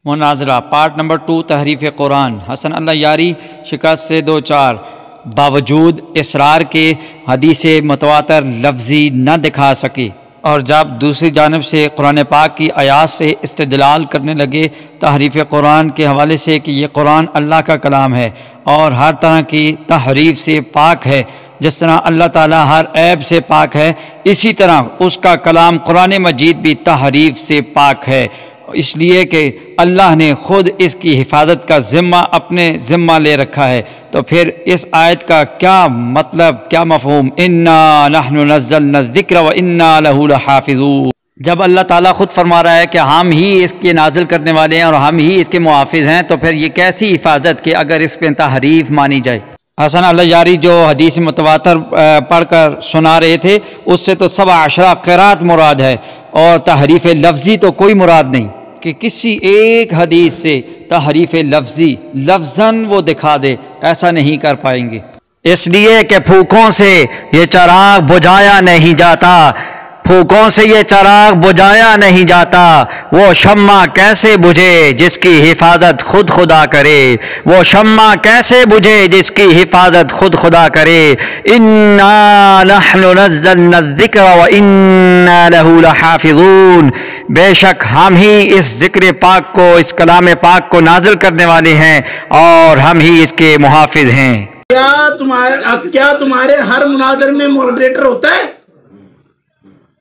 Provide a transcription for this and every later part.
مناظرہ part number 2 تحریف قرآن۔ حسن اللہ یاری شکست سے دوچار، باوجود اصرار کے حدیث متواتر لفظی نہ دکھا سکے، اور جب دوسری جانب سے قرآن پاک کی آیات سے استدلال کرنے لگے تحریف قرآن کے حوالے سے کہ یہ قرآن اللہ کا کلام ہے اور ہر طرح کی تحریف سے پاک ہے، جس طرح اللہ تعالیٰ ہر عیب سے پاک ہے، اسی طرح اس کا کلام قرآن مجید بھی تحریف سے پاک ہے، اس لیے کہ اللہ نے خود اس کی حفاظت کا ذمہ اپنے ذمہ لے رکھا ہے۔ تو پھر اس آیت کا کیا مطلب، کیا مفہوم؟ انا نحن نزلنا الذکر وانا لہ لحافظون، جب اللہ تعالیٰ خود فرما رہا ہے کہ ہم ہی اس کے نازل کرنے والے ہیں اور ہم ہی اس کے محافظ ہیں، تو پھر یہ کیسی حفاظت کہ اگر اس پہ تحریف مانی جائے؟ حسن اللہ یاری جو حدیث متواتر پڑھ کر سنا رہے تھے، اس سے تو 17 قرات مراد ہے، اور تحریف لفظی تو کوئی مراد نہیں کہ کسی ایک حدیث سے تحریف لفظی لفظاً وہ دکھا دے، ایسا نہیں کر پائیں گے، اس لیے کہ پھوکوں سے یہ چراغ بجھایا نہیں جاتا، پھوکوں سے یہ چراغ بجھایا نہیں جاتا، وہ شمع کیسے بجھے جس کی حفاظت خود خدا کرے، وہ شمع کیسے بجھے جس کی حفاظت خود خدا کرے، انا نحن نزلنا الذکر وانا لہ لحافظون، بے شک ہم ہی اس ذکر پاک کو، اس کلام پاک کو نازل کرنے والے ہیں اور ہم ہی اس کے محافظ ہیں۔ کیا تمہارے ہر مناظر میں ماڈریٹر ہوتا ہے؟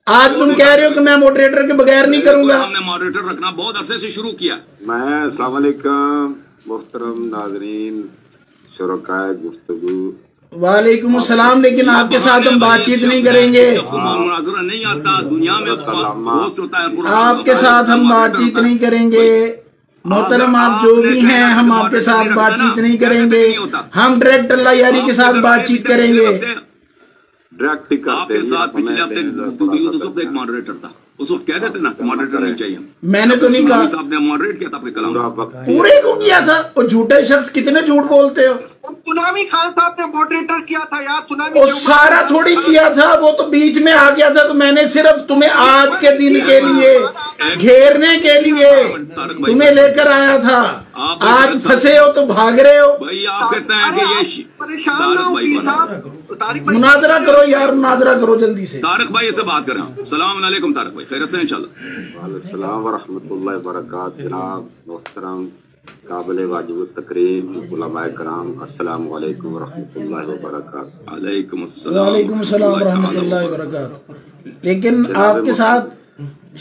آج تم کہہ رہے ہو کہ میں ماڈریٹر کے بغیر نہیں کروں گا۔ ہم نے ماڈریٹر رکھنا بہت عرصے سے شروع کیا۔ میں السلام علیکم محترم ناظرین، شرکائے گفتگو، وعلیکم السلام، لیکن آپ کے ساتھ ہم بات چیت نہیں کریں گے، مناظرہ نہیں آتا دنیا میں، پوسٹ ہوتا ہے، آپ کے ساتھ ہم بات چیت نہیں کریں گے محترم، آپ جو بھی ہیں ہم آپ کے ساتھ بات چیت نہیں کریں گے، ہم ڈائریکٹ اللہ یاری کے ساتھ بات چیت کریں گے۔ ڈائریکٹ آپ کے ساتھ پچھلے ہفتے اس وقت ایک ماڈریٹر تھا، اس وقت کہہ دیتے نا ماڈریٹر نہیں چاہیے، میں نے تو نہیں کہا، صاحب نے ماڈریٹ کیا تھا آپ کے کلام، پورے کو کیا تھا، وہ جھوٹے شخص کتنے جھوٹ بولتے ہو۔ سونامی خان صاحب نے ماڈریٹر کیا تھا یار، سونامی وہ سارا تھوڑی کیا تھا، وہ تو بیچ میں آ گیا تھا، تو میں نے صرف تمہیں آج کے دن کے لیے گھیرنے کے لیے تمہیں لے کر آیا تھا، آج پھنسے ہو تو بھاگ رہے ہو۔ بھائی آپ کہتے ہیں کہ یہ پریشان نہ ہوگی صاحب، طارق بھائی مناظرہ کرو یار، مناظرہ کرو جلدی سے۔ طارق بھائی سے بات کریں۔ السلام علیکم طارق بھائی، خیریت سے انشاءاللہ؟ وعلیکم السلام ورحمۃ اللہ وبرکاتہ۔ جناب محترم قابل واجب التکریم علماء کرام، السلام علیکم ورحمۃ اللہ وبرکاتہ۔ علیکم السلام وعلیکم السلام ورحمۃ اللہ وبرکاتہ۔ لیکن آپ کے ساتھ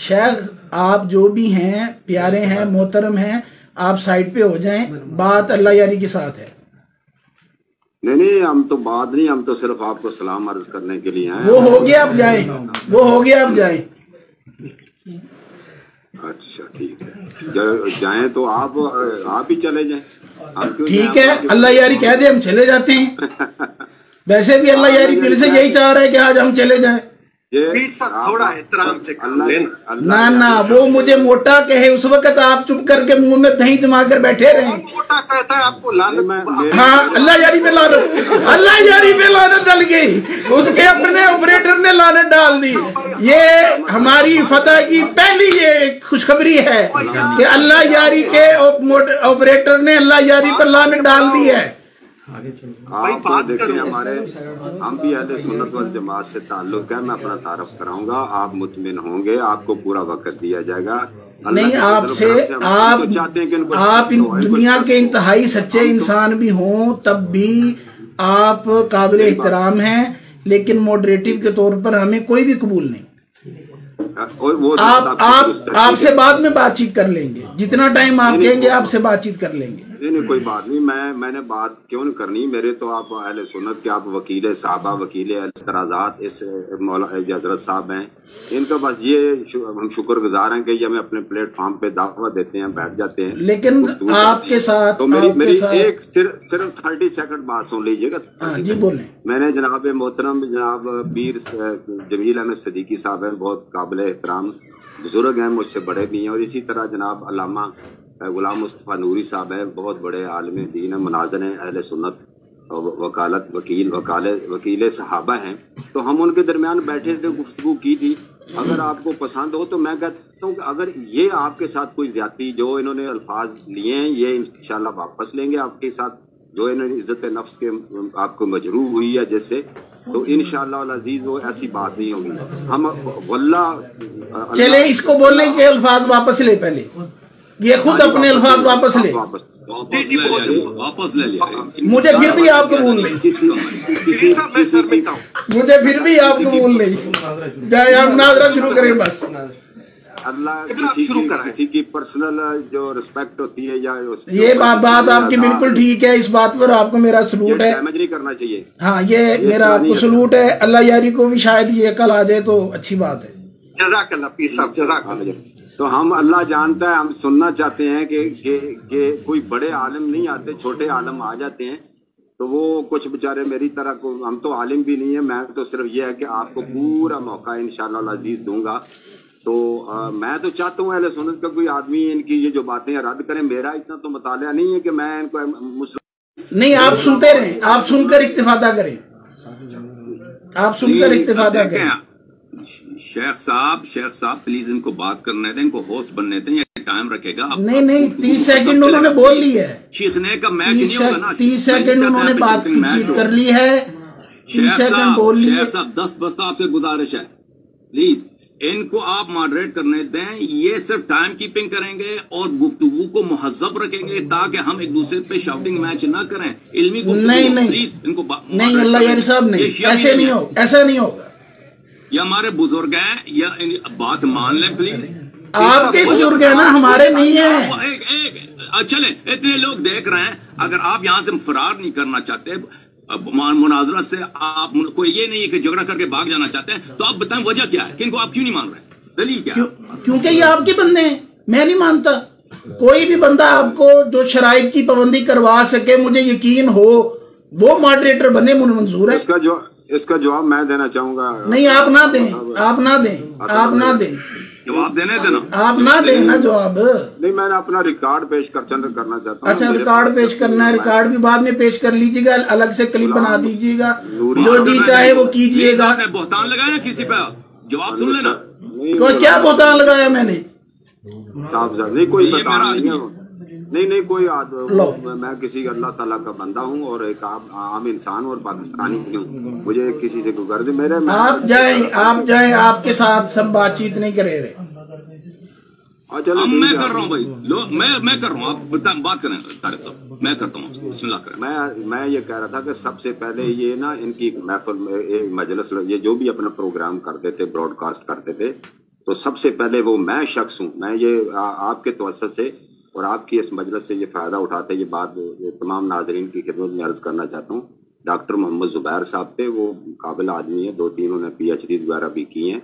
شیخ، آپ جو بھی ہیں پیارے ہیں، محترم ہیں، آپ سائڈ پہ ہو جائیں، بات اللہ یاری کے ساتھ ہے۔ نہیں، ہم تو بات نہیں، ہم تو صرف آپ کو سلام عرض کرنے کے لیے ہیں۔ وہ ہو گیا، اب جائیں، وہ ہو گیا، اب جائیں۔ اچھا ٹھیک ہے، جائیں تو آپ ہی چلے جائیں، ہم کیوں ٹھیک ہے، اللہ یاری کہہ دے ہم چلے جاتے ہیں، ویسے بھی اللہ یاری دل سے یہی چاہ رہا ہے کہ آج ہم چلے جائیں۔ تھوڑا احترام سے نہ وہ مجھے موٹا کہے اس وقت آپ چپ کر کے منہ میں دہی جما کر بیٹھے رہیں۔ موٹا کہتا ہے آپ کو لعنت، ہاں، اللہ یاری پہ لعنت، اللہ یاری پہ لعنت ڈل گئی، اس کے اپنے آپریٹر نے لعنت ڈال دی۔ یہ ہماری فتح کی پہلی یہ خوشخبری ہے کہ اللہ یاری کے آپریٹر نے اللہ یاری پر لعنت ڈال دی ہے۔ آپ دیکھیں، ہم بھی اہل سنت والجماعت سے تعلق ہے، میں اپنا تعارف کراؤں گا، آپ مطمئن ہوں گے، آپ کو پورا وقت دیا جائے گا۔ نہیں، آپ سے آپ دنیا کے انتہائی سچے انسان بھی ہوں تب بھی آپ قابل احترام ہیں، لیکن ماڈریٹر کے طور پر ہمیں کوئی بھی قبول نہیں۔ آپ سے بعد میں بات چیت کر لیں گے، جتنا ٹائم آپ کہیں گے آپ سے بات چیت کر لیں گے۔ نہیں، کوئی بات نہیں، میں نے بات کیوں نہیں کرنی، میرے تو آپ اہل سنت کے، آپ وکیل صحابہ، وکیل اعتراضات اس مولانا حضرت صاحب ہیں، ان کا بس یہ ہم شکر گزار ہیں کہ یہ ہمیں اپنے پلیٹ فارم پہ دعوت دیتے ہیں، بیٹھ جاتے ہیں۔ لیکن آپ کے ساتھ تو میری ایک صرف 30 سیکنڈ بات سن لیجیے گا۔ جی بولیں۔ میں نے جناب محترم جناب پیر جمیل احمد صدیقی صاحب ہیں، بہت قابل احترام بزرگ ہیں، مجھ سے بڑے بھی ہیں، اور اسی طرح جناب علامہ غلام مصطفیٰ نوری صاحب ہیں، بہت بڑے عالم دین ہیں، مناظر ہیں، اہل سنت، وکالت وکیل صحابہ ہیں، تو ہم ان کے درمیان بیٹھے تھے، گفتگو کی تھی۔ اگر آپ کو پسند ہو تو میں کہتا ہوں کہ اگر یہ آپ کے ساتھ کوئی زیادتی جو انہوں نے الفاظ لیے ہیں یہ انشاءاللہ واپس لیں گے آپ کے ساتھ، جو انہوں نے عزت نفس کے آپ کو مجروح ہوئی ہے جس سے، تو انشاءاللہ العزیز وہ ایسی بات نہیں ہوگی. ہم واللہ چلے اس کو بولنے کے الفاظ واپس لے، پہلے یہ خود اپنے الفاظ واپس لے. واپس لے لیا. مجھے پھر بھی آپ قبول نہیں، پیر صاحب میں شرمندہ ہوں. مجھے پھر بھی آپ قبول نہیں. جائے آپ مناظرہ شروع کریں بس. اللہ کسی کی پرسنل جو رسپیکٹ ہوتی ہے یا یہ بات آپ کی بالکل ٹھیک ہے، اس بات پر آپ کو میرا سلوٹ ہے. ڈیمیج نہیں کرنا چاہیے. ہاں یہ میرا آپ کو سلوٹ ہے. اللہ یاری کو بھی شاید یہ کل آ جائے تو اچھی بات ہے. جزاک اللہ پیر صاحب، جزاک اللہ. تو ہم اللہ جانتا ہے، ہم سننا چاہتے ہیں کہ کوئی بڑے عالم نہیں آتے، چھوٹے عالم آ جاتے ہیں تو وہ کچھ بےچارے میری طرح کو، ہم تو عالم بھی نہیں ہیں، میں تو صرف یہ ہے کہ آپ کو پورا موقع انشاءاللہ العزیز دوں گا. تو میں تو چاہتا ہوں اہل سنت کا کوئی آدمی ان کی یہ جو باتیں رد کریں. میرا اتنا تو مطالعہ نہیں ہے کہ میں ان کو نہیں، آپ سنتے رہیں، آپ سن کر استفادہ کریں، آپ سن کر استفادہ کریں. شیخ صاحب پلیز ان کو بات کرنے دیں، ان کو ہوسٹ بننے دیں، یہ ٹائم رکھے گا. نہیں 30 سیکنڈ انہوں نے بول لی ہے. چیخنے کا میچ نہیں ہوگا نا. 30 سیکنڈ انہوں نے بات کر لی ہے. 30 سیکنڈ بول لی ہے. شیخ صاحب 10 بس آپ سے گزارش ہے، پلیز ان کو آپ ماڈریٹ کرنے دیں. یہ صرف ٹائم کیپنگ کریں گے اور گفتگو کو مہذب رکھیں گے تاکہ ہم ایک دوسرے پہ شاؤٹنگ میچ نہ کریں. علمی گفتگو. نہیں پلیز ان کو نہیں، اللہ یاری صاحب نہیں، ایسے نہیں ہوگا، ایسا نہیں ہوگا. یہ ہمارے بزرگ ہیں، یا بات مان لیں پلیز. آپ کے بزرگ ہیں نا، ہمارے نہیں ہیں. چلیں اتنے لوگ دیکھ رہے ہیں، اگر آپ یہاں سے فرار نہیں کرنا چاہتے مناظرہ سے، آپ کو یہ نہیں ہے کہ جھگڑا کر کے بھاگ جانا چاہتے ہیں، تو آپ بتائیں وجہ کیا ہے کہ ان کو آپ کیوں نہیں مان رہے؟ دلیل کیا ہے؟ کیونکہ یہ آپ کے بندے ہیں، میں نہیں مانتا. کوئی بھی بندہ آپ کو جو شرائط کی پابندی کروا سکے، مجھے یقین ہو، وہ ماڈریٹر بنے، مجھے منظور ہے. اس کا جواب میں دینا چاہوں گا. نہیں آپ نہ دیں، آپ نہ دیں، آپ نہ دیں، جواب دینے دینا، آپ نہ دیں نا جواب. نہیں میں نے اپنا ریکارڈ پیش کرنا چاہتا ہوں. اچھا ریکارڈ پیش کرنا ہے، ریکارڈ بھی بعد میں پیش کر لیجیے گا، الگ سے کلپ بنا دیجیے گا، جو جی چاہے وہ کیجیے گا. بہتان لگایا کسی پہ، جواب سن لینا. تو کیا بہتان لگایا میں نے؟ صاحب نہیں کوئی بہتان نہیں ہے. نہیں کوئی میں کسی اللہ تعالیٰ کا بندہ ہوں اور ایک عام انسان اور پاکستانی ہوں، مجھے کسی سے کوئی غرض میرے. آپ جائیں، آپ کے ساتھ سب بات چیت نہیں کرے رہے. میں کر رہا ہوں بھائی، میں کر رہا ہوں، آپ بات کریں طارق صاحب، میں کرتا ہوں. بسم اللہ کریں. میں یہ کہہ رہا تھا کہ سب سے پہلے یہ نا ان کی محفل مجلس، یہ جو بھی اپنا پروگرام کرتے تھے، براڈ کاسٹ کرتے تھے، تو سب سے پہلے وہ میں شخص ہوں. میں یہ آپ کے توسط سے اور آپ کی اس مجلس سے یہ فائدہ اٹھاتے یہ بات تمام ناظرین کی خدمت میں عرض کرنا چاہتا ہوں. ڈاکٹر محمد زبیر صاحب تھے، وہ قابل آدمی ہیں، 2-3 انہوں نے PhDs وغیرہ بھی کی ہیں.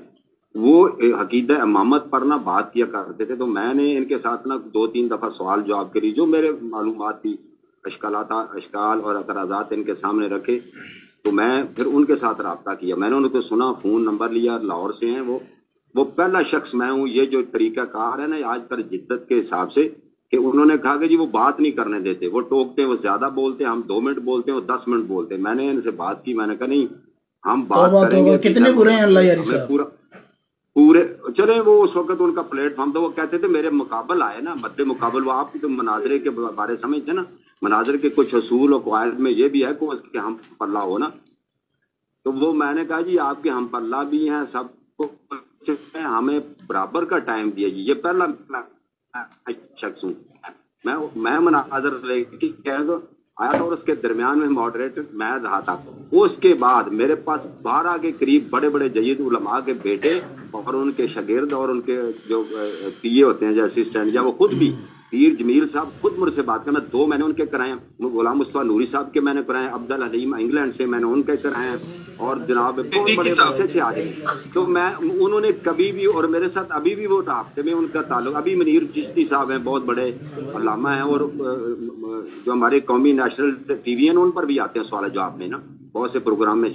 وہ عقیدہ امامت پر نہ بات کیا کرتے تھے، تو میں نے ان کے ساتھ نہ 2-3 دفعہ سوال جواب کری، جو میرے معلومات تھی، اشکال اور اعتراضات ان کے سامنے رکھے. تو میں پھر ان کے ساتھ رابطہ کیا، میں نے ان کو سنا، فون نمبر لیا، لاہور سے ہیں وہ پہلا شخص میں ہوں. یہ جو طریقہ کار ہے نا آج کل جدت کے حساب سے، کہ انہوں نے کہا کہ جی وہ بات نہیں کرنے دیتے، وہ ٹوکتے ہیں، وہ زیادہ بولتے ہیں، ہم 2 منٹ بولتے ہیں، وہ 10 منٹ بولتے ہیں. میں نے ان سے بات کی، میں نے کہا نہیں ہم بات کریں گے. کتنے برے ہیں اللہ یاری صاحب. پورے چلے وہ اس وقت ان کا پلیٹ فارم تھا، وہ کہتے تھے میرے مقابل آئے نا، مد مقابل. وہ آپ تو مناظرے کے بارے سمجھتے نا، مناظرے کے کچھ اصول اور قواعد میں یہ بھی ہے کہ ہم پلہ ہو نا. تو وہ میں نے کہا جی آپ کے ہم پلہ بھی ہیں، سب کو ہمیں برابر کا ٹائم دیا جی. یہ پہلا شخص ہوں میں مناظر لے کے آیا تھا، اور اس کے درمیان میں ماڈریٹر میں رہا تھا. اس کے بعد میرے پاس 12 کے قریب بڑے بڑے جید علماء کے بیٹے اور ان کے شاگرد اور ان کے جو PA ہوتے ہیں، جو اسسٹنٹ، یا وہ خود بھی پیر جمیل صاحب خود مجھ سے بات کرنا. 2 میں نے ان کے کرائے ہیں، غلام مصطفیٰ نوری صاحب کے میں نے کرائے ہیں، عبد الحلیم انگلینڈ سے میں نے ان کے کرائے ہیں، اور جناب بہت بڑے اچھے اچھے آدمی. تو میں انہوں نے کبھی بھی، اور میرے ساتھ ابھی بھی وہ رابطے میں ان کا تعلق. ابھی منیر چشتی صاحب ہیں، بہت بڑے علامہ ہیں، اور جو ہمارے قومی نیشنل ٹی وی ہیں ان پر بھی آتے ہیں سوال جواب میں نا، بہت سے پروگرام میں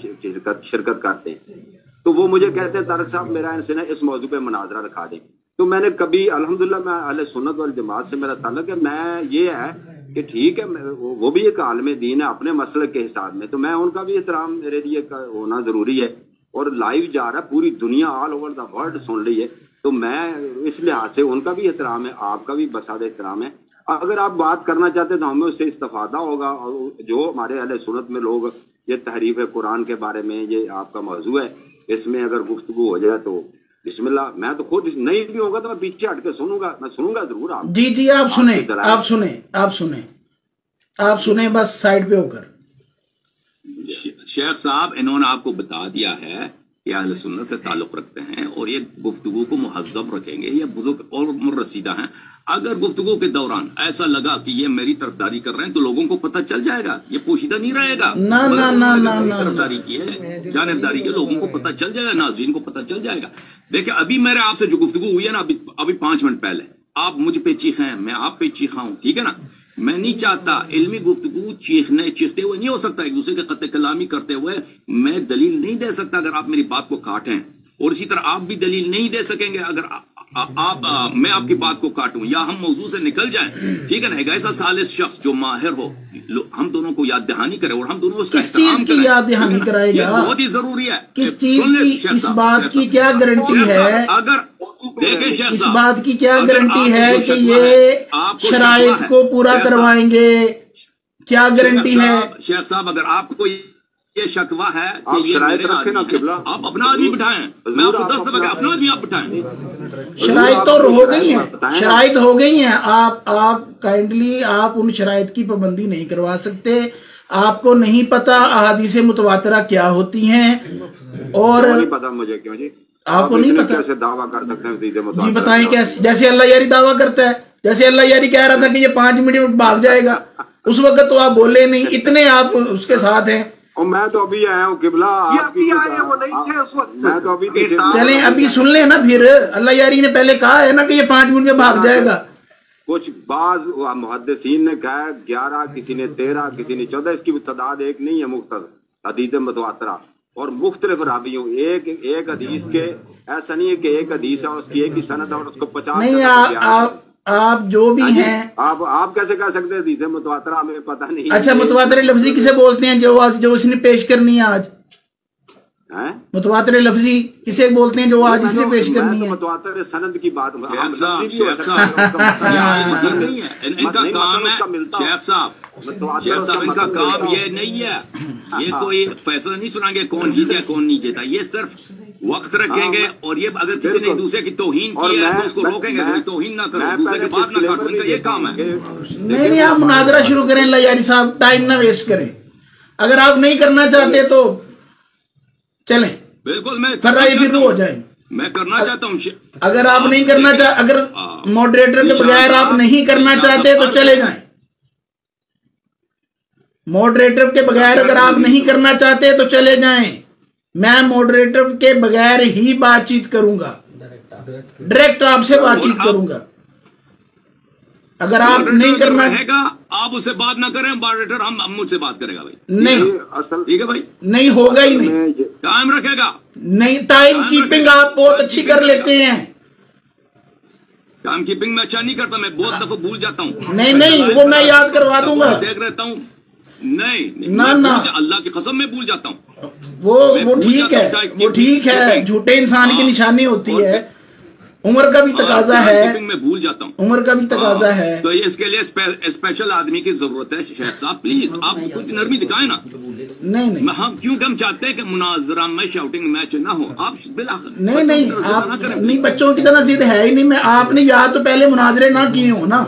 شرکت کرتے ہیں. تو وہ مجھے کہتے ہیں طارق صاحب میرا ان سے نا اس موضوع پہ مناظرہ رکھا دیں. تو میں نے کبھی الحمدللہ میں اہل سنت والجماعت سے میرا تعلق ہے. میں یہ ہے کہ ٹھیک ہے وہ بھی ایک عالم دین ہے اپنے مسلک کے حساب میں، تو میں ان کا بھی احترام میرے لیے ہونا ضروری ہے. اور لائیو جا رہا ہے، پوری دنیا آل اوور دا ورلڈ سن رہی ہے. تو میں اس لحاظ سے ان کا بھی احترام ہے، آپ کا بھی بسادہ احترام ہے. اگر آپ بات کرنا چاہتے تو ہمیں اس سے استفادہ ہوگا. اور جو ہمارے اہل سنت میں لوگ یہ تحریف قرآن کے بارے میں یہ آپ کا موضوع ہے، اس میں اگر گفتگو ہو جائے تو بسم اللہ. میں تو خود نہیں بھی ہوگا تو میں پیچھے ہٹ کے سنوں گا، میں سنوں گا ضرور. آپ جی آپ سنیں بس سائڈ پہ ہو کر. شیخ صاحب انہوں نے آپ کو بتا دیا ہے کہ اہل سنت سے تعلق رکھتے ہیں اور یہ گفتگو کو مہذب رکھیں گے. یہ بزرگ اور عمر رسیدہ ہیں. اگر گفتگو کے دوران ایسا لگا کہ یہ میری طرفداری کر رہے ہیں تو لوگوں کو پتہ چل جائے گا، یہ پوشیدہ نہیں رہے گا. طرفداری کی ہے، جانبداری کی، لوگوں کو پتہ چل جائے گا، ناظرین کو پتہ چل جائے گا. دیکھیں ابھی میرے آپ سے جو گفتگو ہوئی ہے نا ابھی 5 منٹ پہلے، آپ مجھ پہ چیخیں ہیں، میں آپ پہ چیخا ہوں، ٹھیک ہے نا. میں نہیں چاہتا علمی گفتگو چیختے ہوئے نہیں ہو سکتا، ایک دوسرے کے قطع کلامی کرتے ہوئے میں دلیل نہیں دے سکتا اگر آپ میری بات کو کاٹیں، اور اسی طرح آپ بھی دلیل نہیں دے سکیں گے اگر میں آپ کی بات کو کاٹوں یا ہم موضوع سے نکل جائیں. ٹھیک ہے نا. ایک ایسا ثالث شخص جو ماہر ہو ہم دونوں کو یاد دہانی کرے اور ہم دونوں اس کا احترام کریں. یاد دہانی کرائے گا بہت ہی ضروری ہے. کس چیز کی؟ اس بات کی کیا گارنٹی ہے؟ اگر دیکھیں شیخ اس صاحب بات کی کیا گارنٹی ہے کہ یہ شرائط کو پورا کروائیں گے؟ کیا گارنٹی ہے شیخ صاحب؟ اگر آپ کو یہ شکوہ ہے کہ یہ شرائط رکھیں نا قبلہ، آپ اپنا آدمی بٹھائیں. میں آپ کو 10 دفعہ اپنا آدمی آپ بٹھائیں. شرائط تو ہو گئی ہیں، شرائط ہو گئی ہیں. آپ کائنڈلی آپ ان شرائط کی پابندی نہیں کروا سکتے. آپ کو نہیں پتا احادیث متواترہ کیا ہوتی ہیں، اور نہیں پتا مجھے. کیوں جی آپ کو نہیں پتا؟ کیسے دعویٰ کر سکتے ہیں جی بتائیں کیسے؟ جیسے اللہ یاری دعویٰ کرتا ہے، جیسے اللہ یاری کہہ رہا تھا کہ یہ 5 منٹ میں بھاگ جائے گا، اس وقت تو آپ بولے نہیں، اتنے آپ اس کے ساتھ ہیں. اور میں تو ابھی آیا ہوں قبلہ، یہ ابھی آئے وہ نہیں تھے اس وقت. میں تو ابھی چلیں ابھی سن لیں نا. پھر اللہ یاری نے پہلے کہا ہے نا کہ یہ 5 منٹ میں بھاگ جائے گا. کچھ بعض محدثین نے کہا ہے 11، کسی نے 13، کسی نے 14. اس کی تعداد ایک نہیں ہے مختصر حدیث متواترہ اور مختلف راویوں. ایک حدیث کے ایسا نہیں ہے کہ ایک حدیث ہے اس کی ایک ہی سند اور اس کو 50 نہیں. آپ جو بھی ہیں آپ کیسے کہہ سکتے ہیں حدیث متواترہ؟ ہمیں پتہ نہیں. اچھا متواتر لفظی کسے بولتے ہیں جو اس نے پیش کرنی ہے آج؟ متواتر لفظی کسے بولتے ہیں جو آج اس نے پیش کرنی ہے؟ متواتر سند کی بات ان کا کام ہے شیخ صاحب ان کا کام یہ نہیں ہے. یہ کوئی فیصلہ نہیں سنائیں گے کون جیتا کون نہیں جیتا. یہ صرف وقت رکھیں گے اور یہ اگر کسی نے دوسرے کی توہین کی ہے تو اس کو روکیں گے. توہین نہ کرو، دوسرے کی بات نہ کاٹو. ان کا یہ کام ہے. نہیں آپ مناظرہ شروع کریں. اللہ یاری صاحب ٹائم نہ ویسٹ کریں. اگر آپ نہیں کرنا چاہتے تو چلیں. بالکل میں ہو جائیں. میں کرنا چاہتا ہوں. اگر آپ نہیں کرنا چاہتے، اگر ماڈریٹر کے بغیر آپ نہیں کرنا چاہتے تو چلے جائیں. ماڈریٹر کے بغیر اگر آپ نہیں کرنا چاہتے تو چلے جائیں. میں ماڈریٹر کے بغیر ہی بات چیت کروں گا، ڈائریکٹ آپ سے بات چیت کروں گا. اگر آپ نہیں کرنا رہے گا آپ اس سے بات نہ کریں. ماڈریٹر ہم مجھ سے بات کرے گا بھائی. نہیں ٹھیک ہے بھائی. نہیں ہوگا ہی نہیں. ٹائم رکھے گا. نہیں ٹائم کیپنگ آپ بہت اچھی کر لیتے ہیں. ٹائم کیپنگ میں اچھا نہیں کرتا. میں بہت دفعہ بھول جاتا ہوں. نہیں وہ میں یاد کروا دوں گا. دیکھ رہتا ہوں. نہیں اللہ کی قسم میں بھول جاتا ہوں. وہ ٹھیک ہے، وہ ٹھیک ہے. جھوٹے انسان کی نشانی ہوتی ہے. عمر کا بھی تقاضا ہے، میں بھول جاتا ہوں. عمر کا بھی تقاضا ہے. تو اس کے لیے اسپیشل آدمی کی ضرورت ہے. شیخ صاحب پلیز آپ کچھ نرمی دکھائیں نا. نہیں ہم کیونکہ ہم چاہتے ہیں کہ مناظرہ میں شاؤٹنگ میچ نہ ہو. آپ نہیں بچوں کی طرح ضد ہے ہی نہیں. آپ نے یا تو پہلے مناظرے نہ کیے ہوں نا.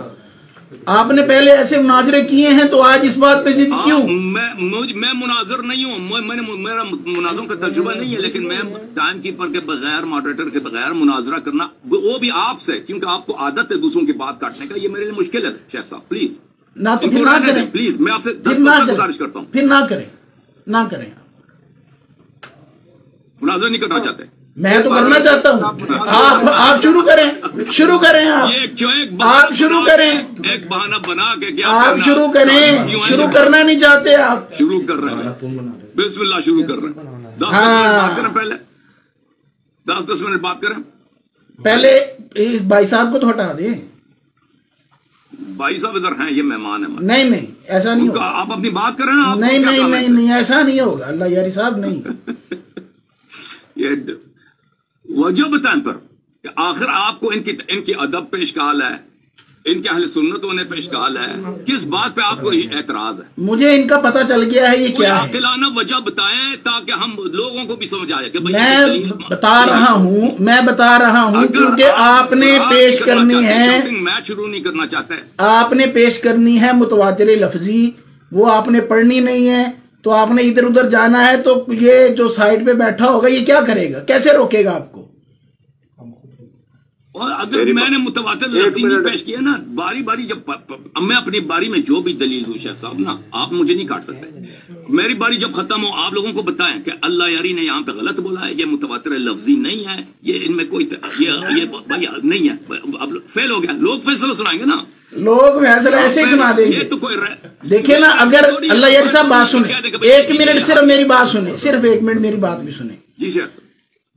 آپ نے پہلے ایسے مناظرے کیے ہیں تو آج اس بات پہ ضد کیوں؟ میں مناظر نہیں ہوں. میرا مناظروں کا تجربہ نہیں ہے، لیکن میں ٹائم کیپر کے بغیر، ماڈریٹر کے بغیر مناظرہ کرنا، وہ بھی آپ سے، کیونکہ آپ کو عادت ہے دوسروں کی بات کاٹنے کا. یہ میرے لیے مشکل ہے شیخ صاحب. پلیز نہ کریں. پلیز میں آپ سے گزارش کرتا ہوں. پھر نہ کریں. مناظرہ نہیں کرنا چاہتے. میں تو کرنا چاہتا ہوں. آپ شروع کریں. آپ شروع کریں. ایک بہانہ بنا کے آپ شروع کریں. شروع کرنا نہیں چاہتے آپ. شروع کر رہے ہیں. بسم اللہ شروع کر رہے ہیں. 10 منٹ بات کریں. پہلے 10 منٹ بات کریں. پہلے اس بھائی صاحب کو تو ہٹا دیں. بھائی صاحب ادھر ہیں، یہ مہمان ہیں. نہیں ایسا نہیں ہوگا. آپ اپنی بات کریں نا. نہیں ایسا نہیں ہوگا. اللہ یاری صاحب نہیں. یہ وجہ بتائیں پر کہ آخر آپ کو ان کی ادب پیش کال ہے، ان کے اہل سنتوں نے پیش کال ہے، کس بات پہ آپ کو اعتراض ہے؟ مجھے ان کا پتہ چل گیا ہے یہ کیا ہے، عاقلانہ وجہ بتائیں تاکہ ہم لوگوں کو بھی سمجھ آئے کہ میں بتا رہا ہوں کیونکہ آپ نے پیش کرنی ہے، میں شروع نہیں کرنا چاہتا، آپ نے پیش کرنی ہے متواتر لفظی، وہ آپ نے پڑھنی نہیں ہے، تو آپ نے ادھر ادھر جانا ہے، تو یہ جو سائڈ پہ بیٹھا ہوگا یہ کیا کرے گا، کیسے روکے گا آپ کو؟ اور اگر میں نے متواتر لفظی نہیں پیش کیا نا، باری باری جب میں اپنی باری میں جو بھی دلیل دوں شیخ صاحب نا، آپ مجھے نہیں کاٹ سکتے، میری باری جب ختم ہو آپ لوگوں کو بتائیں کہ اللہ یاری نے یہاں پہ غلط بولا ہے، یہ متواتر لفظی نہیں ہے، یہ ان میں کوئی یہ بھائی نہیں ہے، اب فیل ہو گیا، لوگ فیصلہ سنائیں گے نا، لوگ فیصلہ ایسے ہی سنا دیں گے۔ دیکھیں نا، اگر اللہ یاری صاحب بات سنیں، ایک منٹ صرف میری بات سنیں، صرف ایک منٹ میری بات بھی سنیں۔ جی شیخ،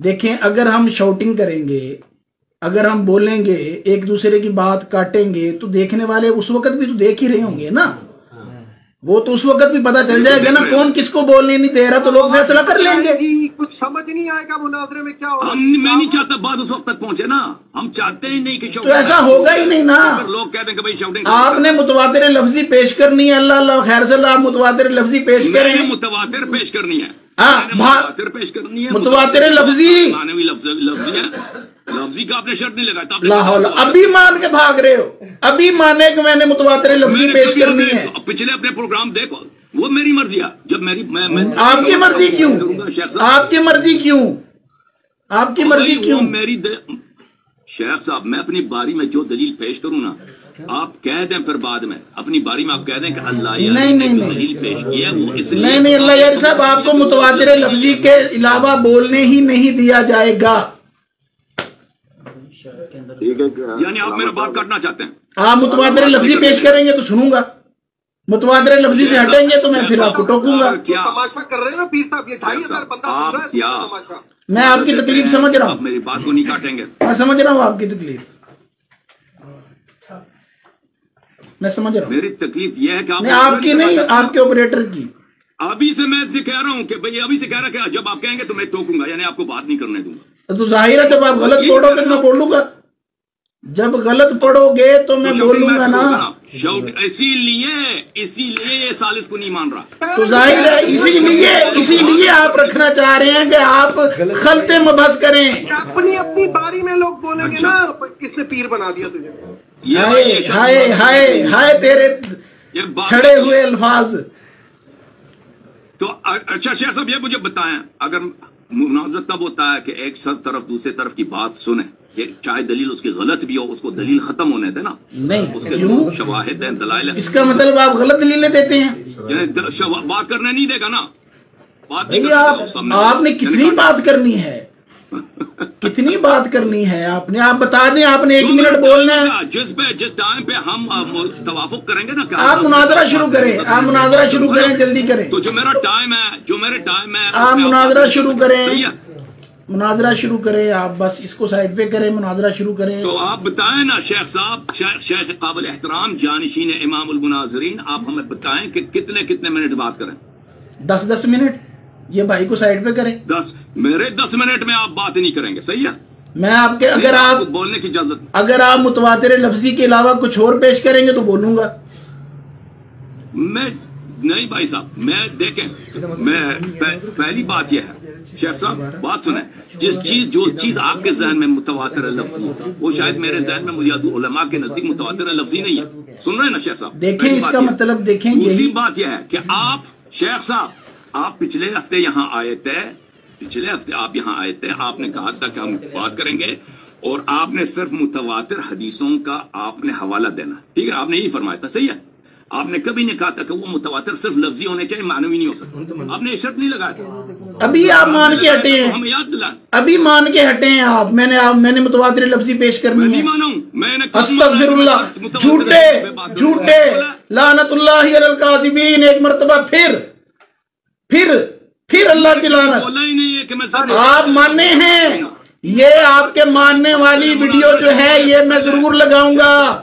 دیکھیں اگر ہم شاؤٹنگ کریں گے، اگر ہم بولیں گے، ایک دوسرے کی بات کاٹیں گے، تو دیکھنے والے اس وقت بھی تو دیکھ ہی رہے ہوں گے نا، وہ تو اس وقت بھی پتا چل جائے گا نا کون کس کو بولنے نہیں دے رہا، تو لوگ فیصلہ کر لیں گے۔ کچھ سمجھ نہیں آئے گا مناظرے میں کیا ہوگا، میں نہیں چاہتا بات اس وقت تک پہنچے نا، ہم چاہتے ہی نہیں کہ تو ایسا ہوگا ہی نہیں نا، لوگ کہتے ہیں کہ بھائی شاؤٹنگ آپ نے متواتر لفظی پیش کرنی ہے، اللہ اللہ خیر سے اللہ، آپ متواتر لفظی پیش کریں، متواتر پیش کرنی ہے، متواتر پیش کرنی ہے، متواتر لفظی معنوی لفظی ہے، لفظی کا آپ نے شرط نہیں لگایا، لا حول، ابھی مان کے بھاگ رہے ہو، ابھی مانے کہ میں نے متواتر لفظی پیش کرنی ہے۔ پچھلے اپنے پروگرام دیکھو، وہ میری مرضی ہے، جب میری آپ کی مرضی کیوں، آپ کی مرضی کیوں، آپ کی مرضی کیوں؟ میری شیخ صاحب، میں اپنی باری میں جو دلیل پیش کروں نا، آپ کہہ دیں پھر بعد میں اپنی باری میں آپ کہہ دیں کہ اللہ یاری نے جو دلیل پیش کی ہے وہ اس لیے، نہیں اللہ یاری صاحب، آپ کو متواتر لفظی کے علاوہ بولنے ہی نہیں دیا جائے گا، یعنی آپ میرا بات کاٹنا چاہتے ہیں؟ آپ متواتر لفظی پیش کریں گے تو سنوں گا، متواتر لفظی سے ہٹیں گے تو میں پھر آپ کو ٹوکوں گا۔ کیا تماشا کر رہے ہیں نا پیر صاحب، یہ 2500 بندہ سن رہا ہے کیا تماشا، میں آپ کی تکلیف سمجھ رہا آپ ہوں، میری بات کو نہیں کاٹیں گے؟ میں سمجھ رہا ہوں آپ کی تکلیف، میں سمجھ رہا ہوں، میری تکلیف یہ ہے کہ آپ کی نہیں، آپ کے آپریٹر کی۔ ابھی سے میں سے کہہ رہا ہوں کہ بھئی ابھی سے کہہ رہا کہ جب آپ کہیں گے تو میں ٹوکوں گا، یعنی آپ کو بات نہیں کرنے دوں گا۔ تو ظاہر ہے جب آپ غلط پڑھو گے تو میں بولوں گا، جب غلط پڑھو گے تو میں بولوں گا نا، اسی لیے یہ سالس کو نہیں مان رہا، تو ظاہر ہے اسی لیے آپ رکھنا چاہ رہے ہیں کہ آپ خلط مبحث کریں۔ اپنی اپنی باری میں لوگ بولیں گے نا، کس نے پیر بنا دیا تجھے، ہائے ہائے ہائے ہائے تیرے سڑے ہوئے الفاظ۔ تو اچھا شیخ صاحب، یہ مجھے بتائیں، اگر مناظرہ تب ہوتا ہے کہ ایک طرف دوسرے طرف کی بات سنیں، کہ چاہے دلیل اس کی غلط بھی ہو، اس کو دلیل ختم ہونے دے نا، نہیں اس کے جو شواہد ہیں، دلائل ہیں، اس کا مطلب آپ غلط دلیلیں دیتے ہیں، یعنی بات کرنے نہیں دے گا نا، بات نہیں آپ نے کتنی بات کرنی ہے، کتنی بات کرنی ہے آپ نے، آپ بتا دیں، آپ نے 1 منٹ بولنا ہے، جس ٹائم پہ ہم توافق کریں گے نا، آپ مناظرہ شروع کریں، آپ مناظرہ شروع کریں، جلدی کریں، تو جو میرا ٹائم ہے آپ مناظرہ شروع کریں، مناظرہ شروع کریں، آپ بس اس کو سائڈ پہ کریں، مناظرہ شروع کریں۔ تو آپ بتائیں نا شیخ صاحب، شیخ قابل احترام جانشین امام المناظرین، آپ ہمیں بتائیں کہ کتنے منٹ بات کریں؟ 10 منٹ، یہ بھائی کو سائڈ پہ کریں۔ میرے 10 منٹ میں آپ بات نہیں کریں گے، صحیح ہے؟ میں آپ کے، اگر آپ بولنے کی اجازت، اگر آپ متواتر لفظی کے علاوہ کچھ اور پیش کریں گے تو بولوں گا۔ میں نہیں بھائی صاحب، میں دیکھیں، میں پہلی بات یہ ہے شیخ صاحب، بات سنیں، جو چیز آپ کے ذہن میں متواتر لفظی وہ شاید میرے ذہن میں مجھے علماء کے نزدیک متواتر لفظی نہیں ہے، سن رہے ہیں نا شیخ صاحب؟ دیکھیں اس کا مطلب، دیکھیں دوسری بات یہ ہے کہ آپ شیخ صاحب، آپ پچھلے ہفتے یہاں آئے تھے، آپ نے کہا تھا کہ ہم بات کریں گے، اور آپ نے صرف متواتر حدیثوں کا آپ نے حوالہ دینا، ٹھیک ہے؟ آپ نے یہی فرمایا تھا، صحیح ہے؟ آپ نے کبھی نہیں کہا تھا کہ وہ متواتر صرف لفظی ہونے چاہیے، معنوی نہیں ہو سکتا، آپ نے شرط نہیں لگایا تھا۔ ابھی آپ مان کے ہٹے ہیں، ہمیں یاد دلائیں، ابھی مان کے ہٹے ہیں آپ، میں نے متواتر لفظی پیش کرنی ہے۔ میں نہیں مانا ہوں، میں نے استغفر اللہ، جھوٹے لعنت اللہ علی الکاذبین، ایک مرتبہ پھر اللہ کی لعنت۔ بولا ہی نہیں ہے کہ میں آپ ماننے ہیں، یہ آپ کے ماننے والی ویڈیو جو ہے یہ میں ضرور لگاؤں گا،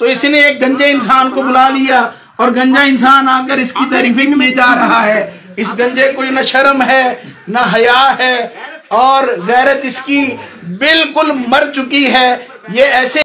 تو اس نے ایک گنجے انسان کو بلا لیا اور گنجا انسان آ کر اس کی تعریفیں کیے جا رہا ہے. اس گنجے کو نہ شرم ہے نہ حیا ہے اور غیرت اس کی بالکل مر چکی ہے. یہ ایسے